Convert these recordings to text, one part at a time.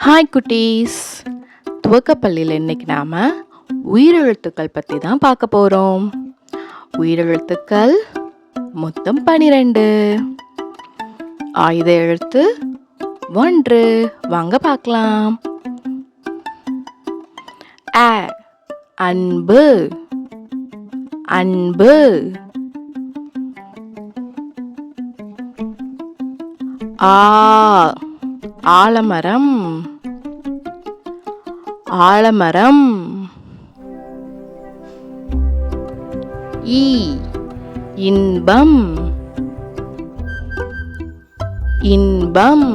Hi குட்டீஸ். துவக்கப்பள்ளியில் இன்னைக்கு நாம் உயிரெழுத்துக்கள் பற்றி தான் பார்க்க போகிறோம். உயிரெழுத்துக்கள் மொத்தம் 12. ஆயுத எழுத்து 1. வாங்க பார்க்கலாம். அ அன்பு அன்பு. ஆ ஆலமரம் ஆலமரம். இ இன்பம் இன்பம்.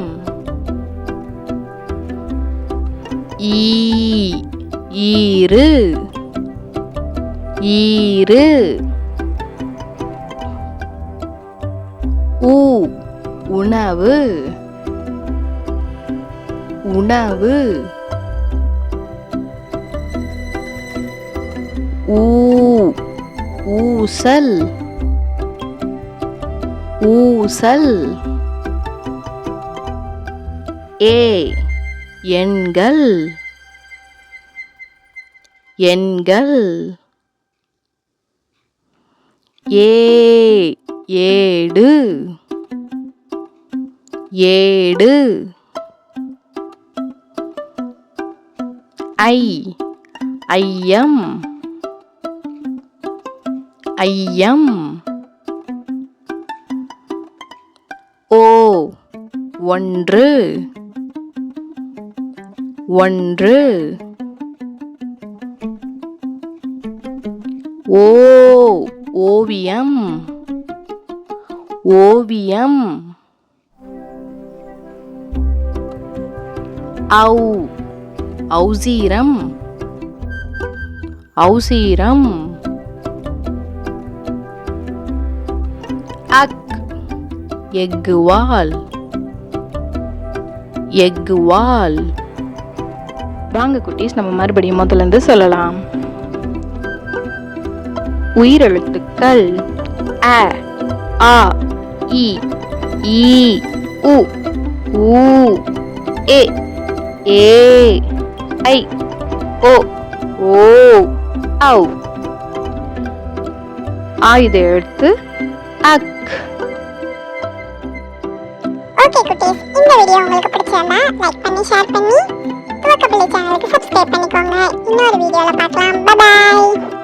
ஈ ஈரு ஈரு. உ உணவு உணவு. ஊ ஊசல் ஊசல். ஏ எண்கள் எண்கள். ஏ ஏடு ஏடு. ஐ ஐயம் ஐயம். ஓ ஒன்று ஒன்று. ஓ ஓவியம் ஓவியம். ஔ ஔசீரம் ஔசீரம். அக் எக்குவால் எக்குவால். வாங்க குட்டீஸ், நம்ம மறுபடியும் முதல்ல இருந்து சொல்லலாம். உயிரெழுத்துக்கள் அ ஆ இ ஈ உ ஊ ஏ ஏ ஐ ஓ ஓ ஔ. ஆயுத எழுத்து அக். ஓகே குட்டீஸ், இந்த வீடியோ உங்களுக்கு பிடிச்சிருந்தா லைக் பண்ணி ஷேர் பண்ணி துவக்கப்பள்ளி சேனலுக்கு சப்ஸ்கிரைப் பண்ணிக்கோங்க. இன்னொரு வீடியோல பார்க்கலாம். Bye bye.